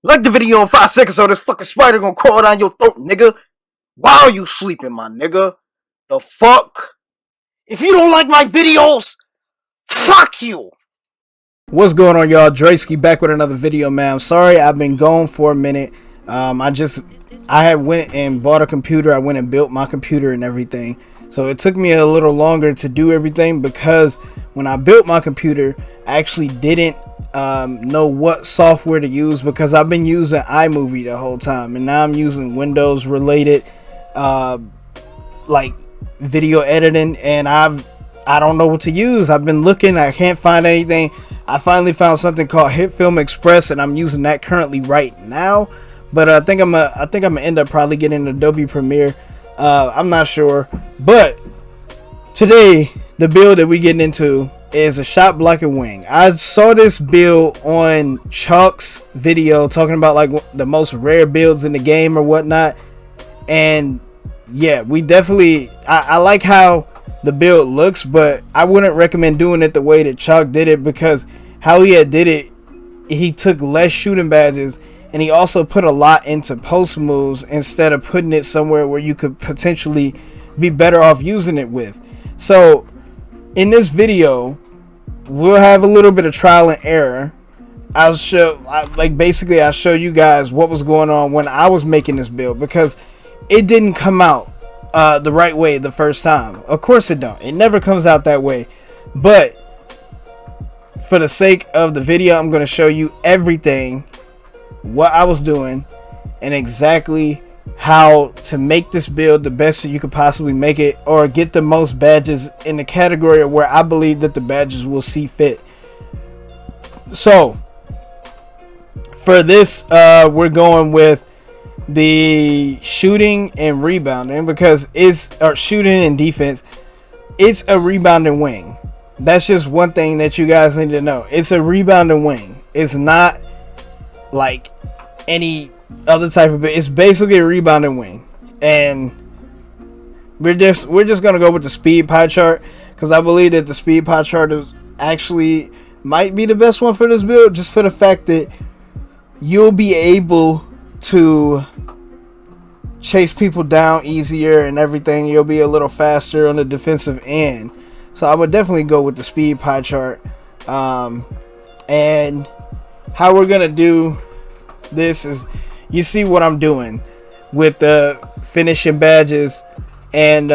Like the video in 5 seconds or this fucking spider gonna crawl down your throat, nigga. While you sleeping, my nigga. The fuck? If you don't like my videos, fuck you. What's going on, y'all? vDreski back with another video, man. I'm sorry I've been gone for a minute. I had went and bought a computer. I went and built my computer and everything. So it took me a little longer to do everything because when I built my computer, I actually didn't know what software to use because I've been using iMovie the whole time, and now I'm using Windows related like video editing, and I don't know what to use. I've been looking, I can't find anything. I finally found something called HitFilm Express, and I'm using that currently right now. But I think I'm gonna end up probably getting Adobe Premiere. I'm not sure, but today the build that we getting into is a SHOTBLOCKIng wing. I saw this build on Chuck's video talking about like the most rare builds in the game or whatnot, and yeah, we definitely I like how the build looks, but I wouldn't recommend doing it the way that Chuck did it, because how he had did it, he took less shooting badges and he also put a lot into post moves instead of putting it somewhere where you could potentially be better off using it with. So in this video we'll have a little bit of trial and error. I'll show you guys what was going on when I was making this build, because it didn't come out the right way the first time. Of course it don't. It never comes out that way. But for the sake of the video, I'm going to show you everything, what I was doing, and exactly how to make this build the best that you could possibly make it, or get the most badges in the category of where I believe that the badges will see fit. So for this, we're going with the shooting and rebounding, because it's shooting and defense. It's a rebounding wing. That's just one thing that you guys need to know. It's a rebounding wing. It's not like any other type of, it's basically a rebounding wing. And we're just gonna go with the speed pie chart, because I believe that the speed pie chart is actually might be the best one for this build, just for the fact that you'll be able to chase people down easier and everything. You'll be a little faster on the defensive end. So I would definitely go with the speed pie chart. And how we're gonna do this is, you see what I'm doing with the finishing badges, and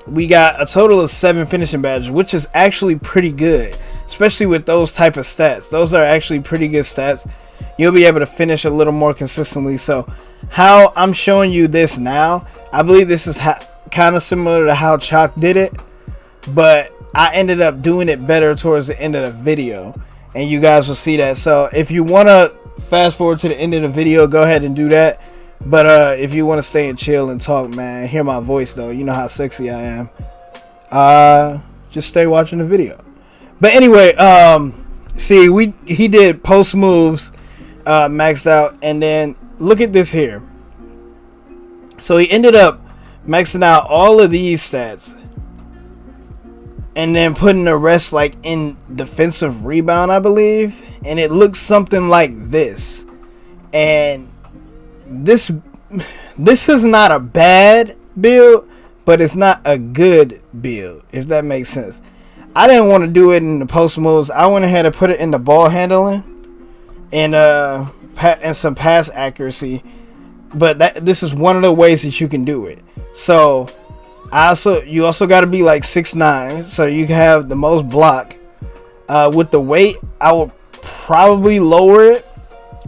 we got a total of 7 finishing badges, which is actually pretty good, especially with those type of stats. Those are actually pretty good stats. You'll be able to finish a little more consistently. So how I'm showing you this now, I believe this is kind of similar to how Chalk did it, but I ended up doing it better towards the end of the video, and you guys will see that. So if you want to fast forward to the end of the video, go ahead and do that. But if you want to stay and chill and talk, man, hear my voice though, you know how sexy I am, just stay watching the video. But anyway, see, he did post moves maxed out, and then look at this here. So he ended up maxing out all of these stats and then putting the rest like in defensive rebound, I believe, and it looks something like this. And this is not a bad build, but it's not a good build, if that makes sense. I didn't want to do it in the post moves. I went ahead and put it in the ball handling and some pass accuracy. But this is one of the ways that you can do it. So you also got to be like 6'9", so you can have the most block. With the weight, I would probably lower it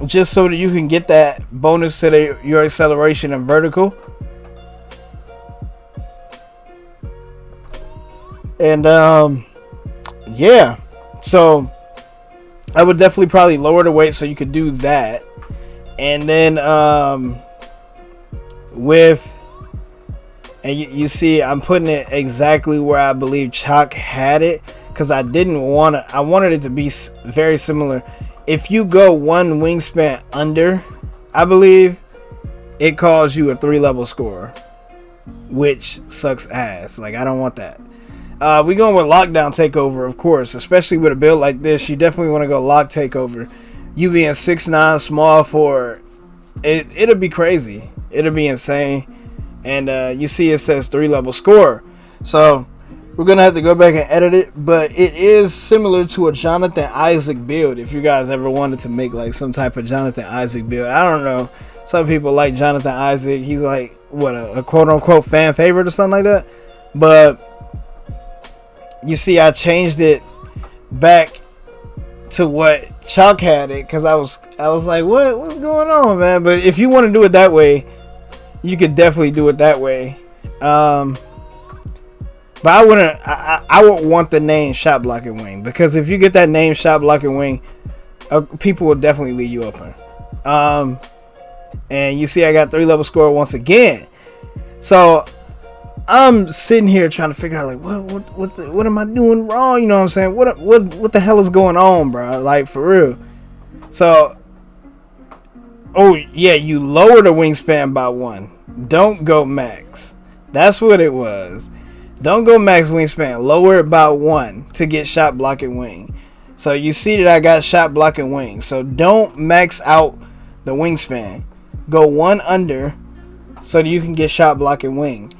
just so that you can get that bonus to your acceleration and vertical. And yeah, so I would definitely probably lower the weight so you could do that. And then you see I'm putting it exactly where I believe Chalk had it, because I wanted it to be very similar. If you go one wingspan under, I believe it calls you a 3-level score, which sucks ass. Like, I don't want that. We going with lockdown takeover, of course, especially with a build like this. You definitely want to go lock takeover. you being 6'9", small forward, it'll be crazy. It'll be insane. And you see it says 3-level scorer. So we're going to have to go back and edit it. But it is similar to a Jonathan Isaac build. If you guys ever wanted to make like some type of Jonathan Isaac build. I don't know. Some people like Jonathan Isaac. He's like, what, a quote-unquote fan favorite or something like that. But you see, I changed it back to what Chuck had it, because I was like, what's going on, man? But if you want to do it that way, you could definitely do it that way. But I would want the name Shot Blocking Wing, because if you get that name Shot Blocking Wing, people will definitely leave you open. And you see, I got 3-level score once again. So I'm sitting here trying to figure out, like, what am I doing wrong? You know what I'm saying? What the hell is going on, bro? Like, for real. So, oh yeah, you lower the wingspan by 1. Don't go max. That's what it was. Don't go max wingspan. Lower it by 1 to get Shot Blocking Wing. So you see that I got Shot Blocking Wing. So don't max out the wingspan. Go 1 under so that you can get Shot Blocking Wing.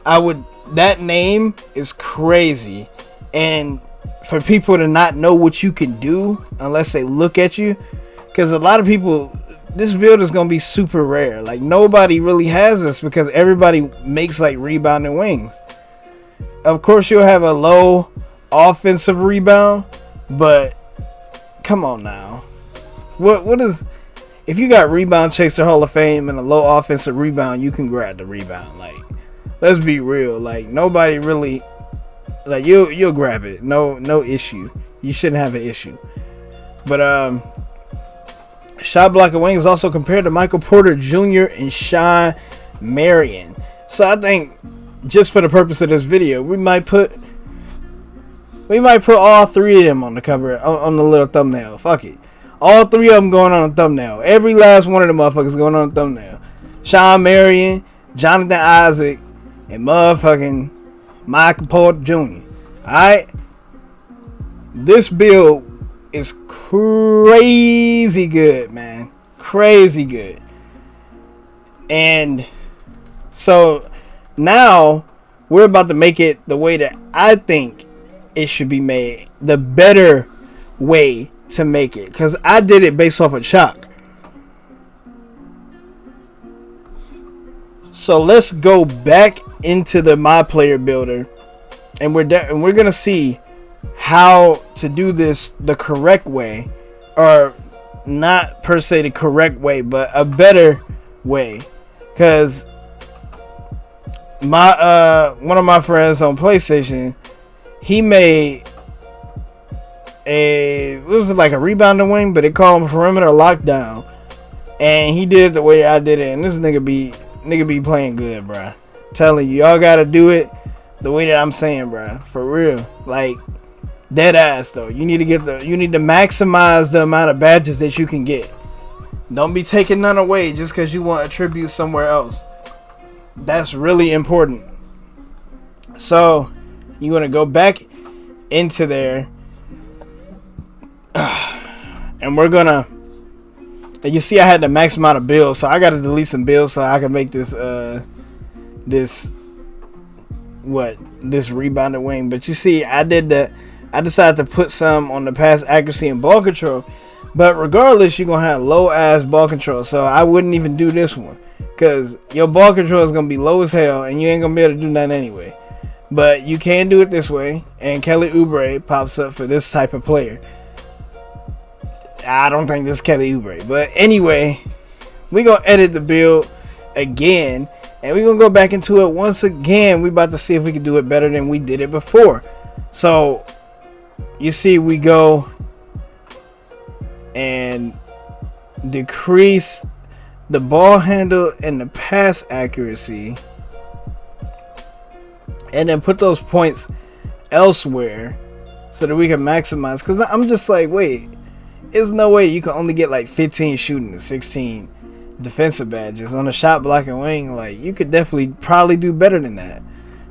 That name is crazy, and for people to not know what you can do unless they look at you, because a lot of people, this build is going to be super rare. Like, nobody really has this because everybody makes like rebounding wings. Of course, you'll have a low offensive rebound, but come on now. What is, if you got Rebound Chaser Hall of Fame and a low offensive rebound, you can grab the rebound. Like, let's be real. Like, nobody really, like, you'll grab it. No issue. You shouldn't have an issue. But Shot Blocking Wing is also compared to Michael Porter Jr. and Sean Marion. So I think, just for the purpose of this video, we might put all 3 of them on the cover, on the little thumbnail. Fuck it. All 3 of them going on a thumbnail. Every last one of the motherfuckers going on a thumbnail. Sean Marion, Jonathan Isaac, and motherfucking Michael Porter Jr. Alright? This build is crazy good, man. Crazy good. And so now we're about to make it the way that I think it should be made. The better way to make it. Because I did it based off of chalk. So let's go back into the My Player Builder, and we're gonna see how to do this the correct way, or not per se the correct way, but a better way. Because my one of my friends on PlayStation, he made it was like a rebounding wing, but they call him perimeter lockdown, and he did it the way I did it, and this nigga be playing good, bruh. Telling you, y'all gotta do it the way that I'm saying, bruh. For real. Like, dead ass though. You need to maximize the amount of badges that you can get. Don't be taking none away just because you want attributes somewhere else. That's really important. So you want to go back into there, and we're gonna. You see, I had the max amount of builds, so I got to delete some builds so I can make this this rebounded wing. But you see, I decided to put some on the pass accuracy and ball control. But regardless, you're gonna have low ass ball control, so I wouldn't even do this one, because your ball control is gonna be low as hell, and you ain't gonna be able to do that anyway. But you can do it this way, and Kelly Oubre pops up for this type of player. I don't think this is Kelly Oubre, but anyway, we're gonna edit the build again, and we're gonna go back into it once again. We about to see if we can do it better than we did it before. So you see, we go and decrease the ball handle and the pass accuracy, and then put those points elsewhere so that we can maximize. Because I'm just like, wait, there's no way you can only get like 15 shooting and 16 defensive badges on a Shot Blocking Wing. Like, you could definitely probably do better than that.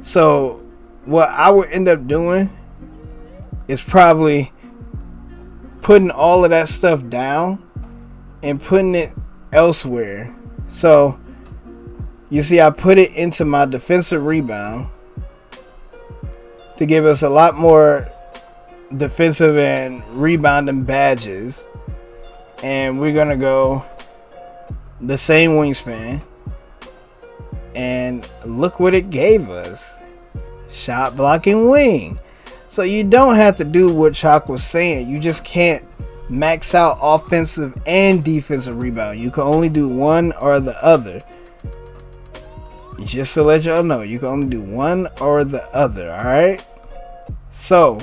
So what I would end up doing is probably putting all of that stuff down and putting it elsewhere. So you see, I put it into my defensive rebound to give us a lot more defensive and rebounding badges. And we're gonna go the same wingspan, and look what it gave us. Shot blocking wing. So you don't have to do what Chalk was saying. You just can't max out offensive and defensive rebound. You can only do one or the other. Just to let y'all know, you can only do one or the other. Alright, so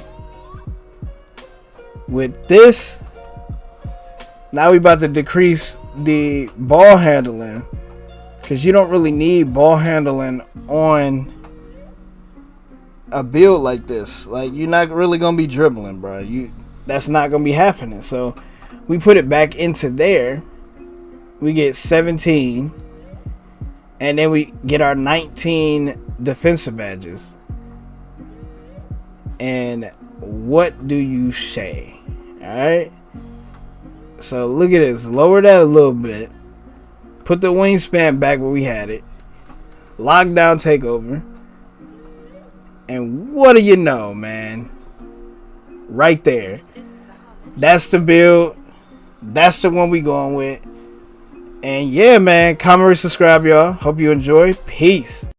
with this, now we about to decrease the ball handling, because you don't really need ball handling on a build like this. Like, you're not really gonna be dribbling, bro. That's not gonna be happening. So we put it back into there. We get 17, and then we get our 19 defensive badges. And what do you say? Alright, so look at this. Lower that a little bit. Put the wingspan back where we had it. Lockdown takeover. And what do you know, man? Right there. That's the build. That's the one we going with. And yeah, man, comment, subscribe, y'all. Hope you enjoy. Peace.